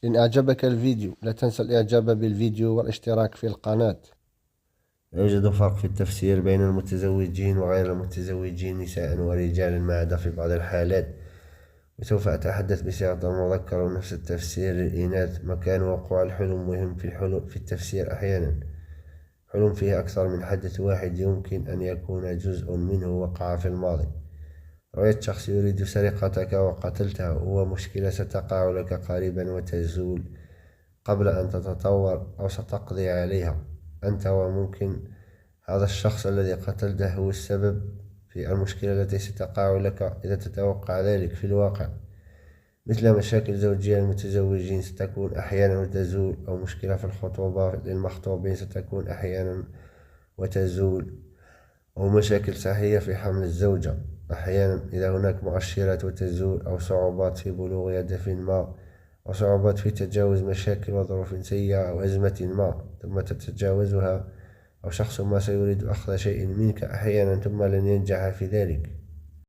إن أعجبك الفيديو لا تنسى الإعجاب بالفيديو والاشتراك في القناة. يوجد فرق في التفسير بين المتزوجين وغير المتزوجين نساء ورجال ما عدا في بعض الحالات، وسوف أتحدث بصيغة المذكر. ونفس التفسير للإناث. مكان وقوع الحلم مهم في التفسير. أحيانا حلم فيه أكثر من حدث واحد يمكن أن يكون جزء منه وقع في الماضي. رؤية شخص يريد سرقتك وقتلته هو مشكلة ستقع لك قريبا وتزول قبل أن تتطور أو ستقضي عليها أنت. وممكن هذا الشخص الذي قتلته هو السبب في المشكلة التي ستقع لك إذا تتوقع ذلك في الواقع. مثل مشاكل زوجية المتزوجين ستكون أحيانا وتزول، أو مشكلة في الخطوبة للمخطوبين ستكون أحيانا وتزول، أو مشاكل صحية في حمل الزوجة أحيانا إذا هناك مؤشرات وتزول، أو صعوبات في بلوغ هدف ما، أو صعوبات في تجاوز مشاكل وظروف سيئة أو أزمة ما ثم تتجاوزها، أو شخص ما سيريد أخذ شيء منك أحيانا ثم لن ينجح في ذلك.